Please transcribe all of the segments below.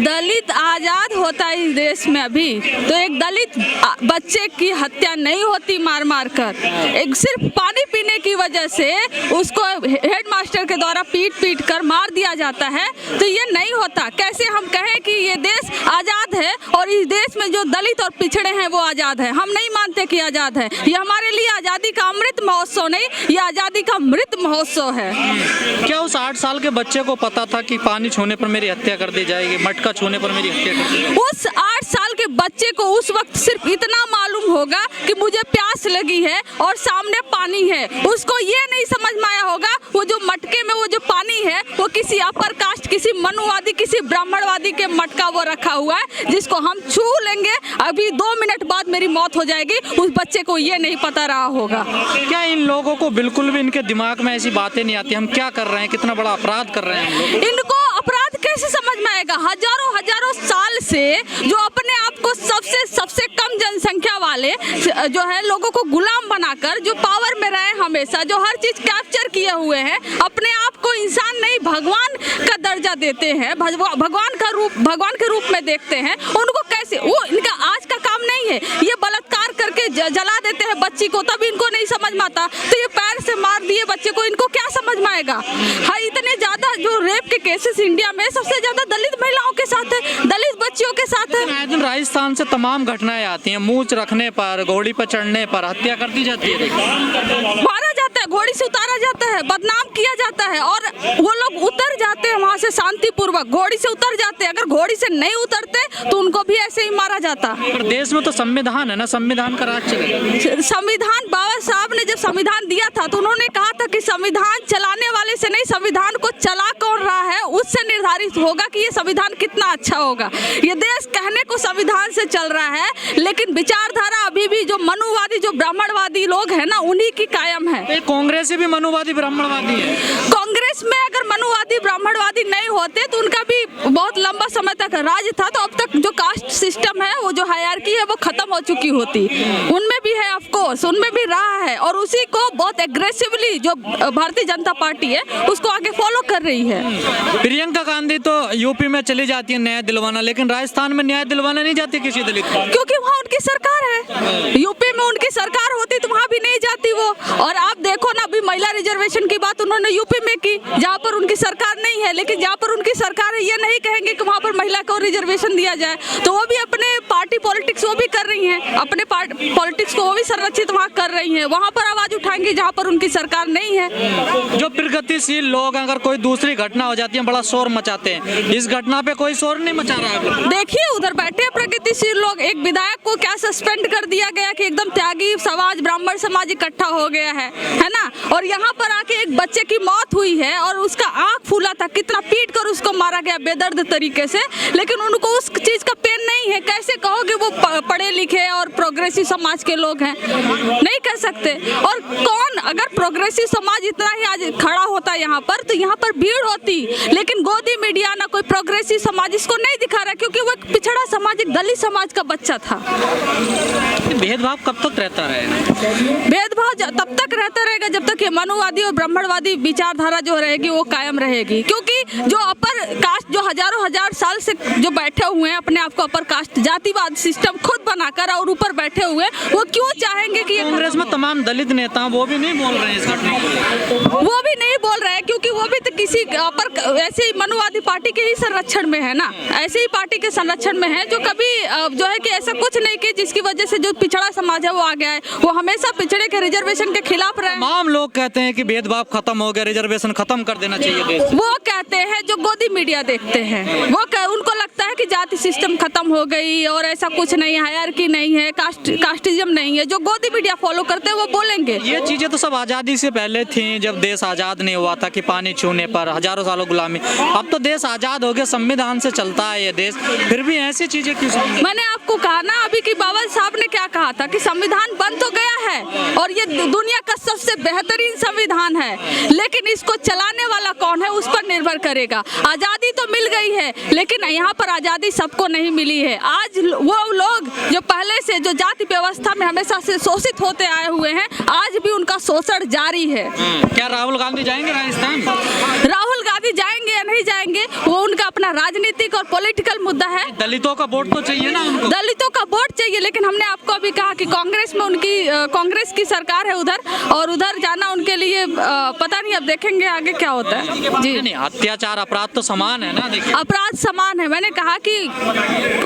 दलित आजाद होता है इस देश में अभी तो एक दलित बच्चे की हत्या नहीं होती मार मार कर। एक सिर्फ पानी पीने की वजह से उसको हेडमास्टर के द्वारा पीट कर मार दिया जाता है तो ये नहीं होता। कैसे हम कहें कि ये देश आजाद है और इस देश में जो दलित और पिछड़े हैं वो आजाद है? हम नहीं मानते कि आजाद है। ये हमारे लिए आजादी का अमृत महोत्सव नहीं, ये आजादी का मृत महोत्सव है। क्या उस 8 साल के बच्चे को पता था कि पानी छूने पर मेरी हत्या कर दी जाएगी, मटका छूने पर मेरी हत्या कर दी जाएगी? उस 8 साल के बच्चे को उस वक्त सिर्फ इतना मालूम होगा कि मुझे प्यास लगी है और सामने पानी है। उसको ये नहीं समझ में आया होगा वो जो मटके में वो जो पानी है वो किसी अपर कास्ट, किसी मनुवादी, किसी ब्राह्मणवादी के मटका वो रखा हुआ है जिसको हम छू लेंगे, अभी 2 मिनट बाद मेरी मौत हो जाएगी। उस बच्चे को ये नहीं पता रहा होगा। क्या इन लोगों को बिल्कुल भी इनके दिमाग में ऐसी बातें नहीं आती हम क्या कर रहे हैं, कितना बड़ा अपराध कर रहे हैं हम लोग? इनको अपराध कैसे समझ में आएगा? हजारों साल से जो अपने आप को सबसे कम जनसंख्या वाले जो है लोगों को गुलाम बनाकर जो पावर में रहे, हमेशा जो हर चीज कैप्चर किए हुए हैं, अपने आप को इंसान नहीं भगवान का दर्जा देते हैं, भगवान के रूप में देखते हैं, उनको कैसे वो इनका आज का काम नहीं है। ये बलात्कार करके जला देते हैं बच्ची को, तब इनको नहीं समझ में आता तो ये पैर से मार दिए बच्चे को, इनको क्या समझ में आएगा? हाँ, इतने ज्यादा जो रेप के केसेस इंडिया में सबसे ज्यादा दलित महिलाओं के साथ है, दलित बच्चियों के साथ है। आए दिन राजस्थान से तमाम घटनाएं आती हैं, मूंछ रखने पर, घोड़ी पर चढ़ने पर हत्या कर दी जाती है, मारा जाता है, घोड़ी से उतारा जाता है, बदनाम किया जाता है और वो लोग उतर जाते हैं वहाँ से शांतिपूर्वक, घोड़ी से उतर जाते हैं। अगर घोड़ी से नहीं उतरते तो उनको भी ऐसे ही मारा जाता। पर देश में तो संविधान है ना, संविधान का राज चलेगा। संविधान, बाबा साहब ने जब संविधान दिया था तो उन्होंने कहा था कि संविधान चलाने वाले से नहीं, संविधान को चला कौन रहा है उससे निर्धारित होगा कि ये संविधान कितना अच्छा होगा। ये देश कहने को संविधान से चल रहा है लेकिन विचारधारा अभी भी जो मनुवादी, जो ब्राह्मणवादी लोग हैं ना, उन्हीं की कायम है। कांग्रेस भी मनुवादी ब्राह्मणवादी है। कांग्रेस में अगर मनुवादी ब्राह्मणवादी नहीं होते तो उनका भी बहुत लंबा समय तक राज था, तो अब तक जो कास्ट सिस्टम है, वो जो हायरार्की है वो खत्म हो चुकी होती। उनमें भी है, ऑफ कोर्स उनमें भी रहा है और उसी को बहुत एग्रेसिवली जो भारतीय जनता पार्टी है उसको आगे फॉलो कर रही है। प्रियंका गांधी तो यूपी में चली जाती है न्याय दिलवाना, लेकिन राजस्थान में न्याय दिलवाना नहीं जाती किसी दलित को, क्योंकि वहाँ उनकी सरकार है। यूपी में उनकी सरकार होती तो वहाँ भी नहीं जाती वो। और आप देखो ना, अभी महिला रिजर्वेशन की बात उन्होंने यूपी में की जहाँ पर उनकी सरकार नहीं है, लेकिन जहाँ पर उनकी सरकार है ये नहीं कहेंगे कि वहाँ पर महिला को रिजर्वेशन दिया जाए। तो वो भी अपने पार्टी पॉलिटिक्स वो भी कर रही हैं, अपने पॉलिटिक्स को वो भी संरक्षित वहाँ कर रही हैं, वहाँ पर आवाज उठाएंगे जहाँ पर उनकी सरकार नहीं है। जो प्रगतिशील लोग अगर कोई दूसरी घटना हो जाती है बड़ा शोर मचाते हैं, इस घटना पे कोई शोर नहीं मचा रहा है। देखिए उधर बैठे प्रगतिशील लोग, एक विधायक को क्या सस्पेंड कर दिया गया कि एकदम त्यागी समाज, ब्राह्मण समाज इकट्ठा हो गया है ना। और यहाँ पर आके एक बच्चे की मौत हुई है और उसका आंख फूला था, कितना पीट कर उसको मारा गया बेदर्द तरीके से, लेकिन उनको उस चीज का पेन नहीं है। कैसे कहोगे वो पढ़े लिखे और प्रोग्रेसिव समाज के लोग हैं? नहीं कह सकते। और कौन, अगर प्रोग्रेसिव समाज इतना ही आज खड़ा होता यहाँ पर तो यहाँ पर भीड़ होती, लेकिन गोदी मीडिया ना कोई प्रोग्रेसिव समाज इसको नहीं दिखा रहा क्योंकि वो एक पिछड़ा समाज, एक दलित समाज का बच्चा था। भेदभाव कब तक रहता रहेगा? भेदभाव तब तक रहता रहेगा जब तक ये मनुवादी और ब्राह्मणवादी विचारधारा जो रहेगी वो कायम रहेगी। क्योंकि जो अपर कास्ट जो हजार साल से जो बैठे हुए हैं अपने आप को अपर कास्ट जातिवाद सिस्टम खुद बनाकर और ऊपर बैठे हुए, वो क्यों चाहेंगे कि कांग्रेस में तमाम दलित नेता वो भी नहीं बोल रहे हैं इस घटना को? वो भी नहीं बोल रहे हैं क्योंकि वो भी तो किसी अपर ऐसे ही मनुवादी पार्टी के ही संरक्षण में है ना, ऐसे ही पार्टी के संरक्षण में है जो कभी जो है कि ऐसा कुछ नहीं कि जिसकी वजह से जो पिछड़ा समाज है वो आ गया है। वो हमेशा पिछड़े के रिजर्वेशन के खिलाफ रहे। तमाम लोग कहते हैं कि भेदभाव खत्म हो गया, रिजर्वेशन खत्म कर देना चाहिए देश। वो कहते हैं जो गोदी मीडिया देखते हैं, उनको लगता है कि जाति सिस्टम खत्म हो गई और ऐसा कुछ नहीं, हायरार्की नहीं है, कास्टिज्म नहीं है। जो गोदी मीडिया फॉलो करते हैं वो बोलेंगे। ये चीजें तो सब आजादी से पहले थी, जब देश आजाद नहीं हुआ था कि पानी छूने पर हजारों सालों गुलामी। अब तो देश आजाद हो गया, संविधान से चलता है ये देश, फिर भी ऐसी चीजें क्यों? मैंने आपको कहा ना अभी कि बाबा साहब ने क्या कहा था कि संविधान बन तो गया है और ये दुनिया का सबसे बेहतरीन संविधान है, लेकिन इसको चलाने वाला कौन है उस पर निर्भर करेगा। आजादी तो मिल गई है लेकिन लेकिन यहाँ पर आज़ादी सबको नहीं मिली है। आज वो लोग जो पहले से जो जाति व्यवस्था में हमेशा से शोषित होते आए हुए हैं, आज भी उनका शोषण जारी है। क्या राहुल गांधी जाएंगे राजस्थान? राहुल गांधी जाएंगे या नहीं जाएंगे वो उनका अपना राजनीतिक और पॉलिटिकल मुद्दा है। दलितों का वोट तो चाहिए ना उनको। दलितों का वोट चाहिए, लेकिन हमने आपको अभी कहा कि कांग्रेस में उनकी कांग्रेस की सरकार है उधर, और उधर जाना उनके लिए पता नहीं, अब देखेंगे आगे क्या होता है। जी नहीं, अत्याचार अपराध तो समान है ना। देखिए अपराध समान है। मैंने कहा कि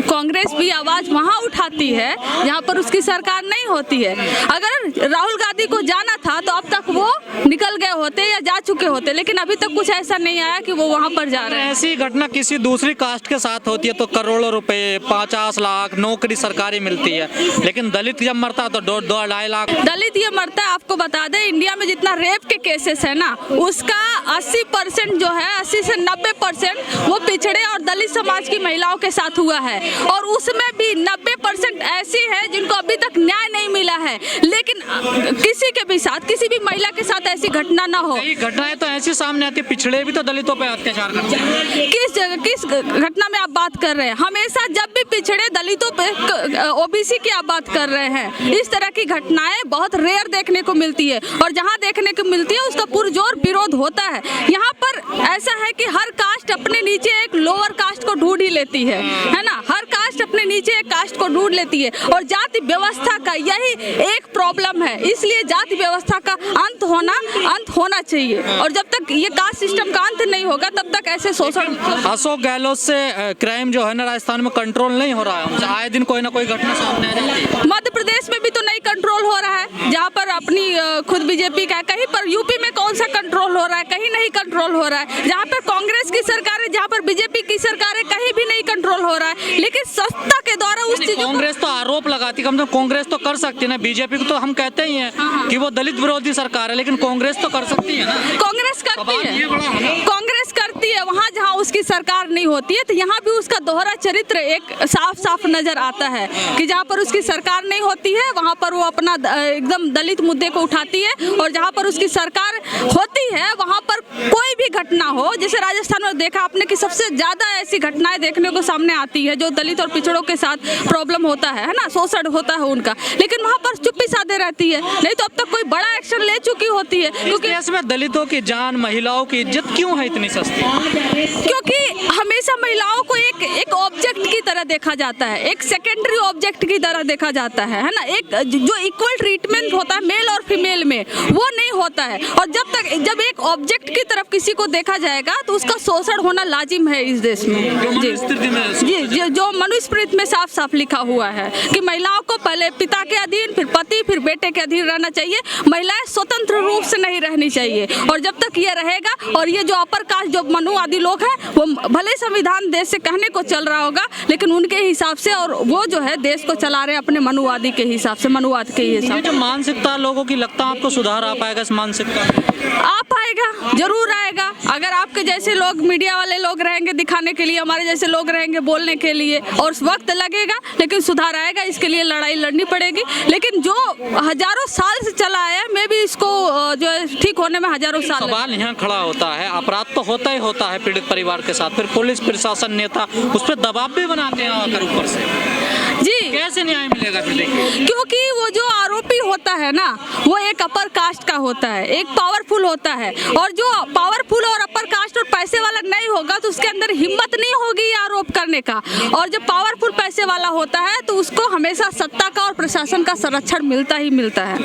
कांग्रेस भी आवाज वहां उठाती है जहां पर उसकी सरकार नहीं होती है। अगर राहुल गांधी को जाना था तो अब तक वो निकल गए होते या जा चुके होते, लेकिन अभी तक कुछ ऐसा नहीं आया कि वो वहां पर जा रहे हैं। ऐसी घटना किसी दूसरी कास्ट के साथ होती है तो करोड़ों रुपए, 50 लाख नौकरी सरकारी मिलती है, लेकिन दलित जब मरता है तो 2-2.5 लाख। दलित ये मरता है, आपको बता दें इंडिया में जितना रेप के केसेस है ना, उसका 80% जो है, 80 से 90% वो पिछड़े और दलित समाज की महिलाओं के साथ हुआ है, और उसमें भी 90% ऐसी है जिनको अभी तक न्याय नहीं मिला है। लेकिन किसी के भी साथ, किसी भी महिला के साथ ऐसी घटना ना हो। कई घटनाएं तो ऐसी सामने आती है, पिछड़े भी तो दलितों पे अत्याचार करते हैं। किस जगह, किस घटना में आप बात कर रहे हैं? हमेशा जब भी पिछड़े दलितों पे, ओबीसी की आप बात कर रहे हैं, इस तरह की घटनाएं बहुत रेयर देखने को मिलती है, और जहां देखने को मिलती है उसका पुरजोर विरोध होता है। यहाँ पर ऐसा है कि हर कास्ट अपने नीचे एक लोअर कास्ट को ढूंढ ही लेती है ना। हर कास्ट अपने नीचे एक कास्ट को ढूंढ लेती है, और जाति व्यवस्था का यही एक प्रॉब्लम है। इसलिए जाति व्यवस्था का अंत होना चाहिए, और जब तक ये कास्ट सिस्टम का अंत नहीं होगा तब तक ऐसे शोषण। अशोक गहलोत से क्राइम जो है ना राजस्थान में कंट्रोल नहीं हो रहा है। आए दिन कोई ना कोई घटना सामने आ जाती है। मध्य प्रदेश में भी तो नहीं कंट्रोल हो रहा है, जहाँ पर अपनी खुद बीजेपी का, कहीं पर यूपी में कौन सा कंट्रोल हो रहा है? कहीं नहीं कंट्रोल हो रहा है। जहाँ पर कांग्रेस की सरकार है, जहाँ पर बीजेपी की सरकार है, कहीं भी नहीं कंट्रोल हो रहा है। लेकिन सत्ता के द्वारा उस चीज, कांग्रेस तो आरोप लगाती, कम से कम कांग्रेस तो कर सकती है ना। बीजेपी को तो हम कहते ही हैं कि वो दलित विरोधी सरकार है, लेकिन कांग्रेस तो कर सकती है ना। कांग्रेस करती है, कांग्रेस करती है वहाँ जहाँ उसकी सरकार नहीं होती है। तो यहाँ भी उसका दोहरा चरित्र एक साफ साफ नजर आता है कि जहाँ पर उसकी सरकार नहीं होती है वहाँ पर वो अपना एकदम दलित मुद्दे को उठाती है, और जहाँ पर उसकी सरकार होती है वहाँ पर कोई भी घटना हो, जैसे राजस्थान में देखा आपने कि सबसे ज्यादा ऐसी घटनाएं देखने को सामने आती है जो दलित और पिछड़ों के साथ प्रॉब्लम होता है ना, शोषण होता है उनका, लेकिन वहाँ पर चुप्पी साधे रहती है। नहीं तो अब तक कोई बड़ा एक्शन ले चुकी होती है। क्योंकि इसमें दलितों की जान, महिलाओं की इज्जत क्यों है इतनी सस्ती? क्योंकि हमेशा महिलाओं को एक ऑब्जेक्ट की तरह देखा जाता है, एक सेकेंडरी ऑब्जेक्ट की तरह देखा जाता है ना। एक जो इक्वल ट्रीटमेंट होता है मेल और फीमेल में, वो नहीं होता है। और जब एक ऑब्जेक्ट की तरफ किसी को देखा जाएगा तो उसका शोषण होना लाजिम है इस देश में। जी, जो मनुस्मृति में साफ साफ लिखा हुआ है कि महिलाओं को पहले पिता के अधीन, फिर पति, फिर बेटे के अधीन रहना चाहिए। महिलाएं स्वतंत्र रूप से नहीं रहनी चाहिए, और जब तक ये रहेगा, और ये जो अपर कास्ट जो मनुवादी लोग हैं, वो भले संविधान देश से कहने को चल रहा होगा, लेकिन उनके हिसाब से, और वो जो है देश को चला रहे अपने मनुवादी के हिसाब से, मनुवाद के हिसाब से। जो मानसिकता लोगों की, लगता है आपको सुधार आ पाएगा इस मानसिकता? आ पाएगा, जरूर आएगा। अगर आपके जैसे लोग, मीडिया वाले लोग रहेंगे दिखाने के लिए, हमारे जैसे लोग रहेंगे बोलने के लिए, और वक्त लगेगा लेकिन सुधार आएगा। इसके लिए लड़ाई लड़नी पड़ेगी, लेकिन जो हजारों साल से चला है, मैं भी इसको जो है ठीक होने में हजारों साल। सवाल यहाँ खड़ा होता है, अपराध तो होता ही होता है पीड़ित परिवार के साथ, फिर पुलिस प्रशासन, नेता उस पर दबाव भी बनाते हैं आकर ऊपर से। जी, कैसे न्याय मिलेगा फिर? देखिए, क्योंकि वो जो आरोपी होता है ना, वो एक अपर कास्ट का होता है, एक पावरफुल होता है, और जो पावरफुल और अपर कास्ट और पैसे वाला नहीं होगा तो उसके अंदर हिम्मत नहीं होगी आरोप करने का। और जब पावरफुल पैसे वाला होता है तो उसको हमेशा सत्ता का और प्रशासन का संरक्षण मिलता ही मिलता है।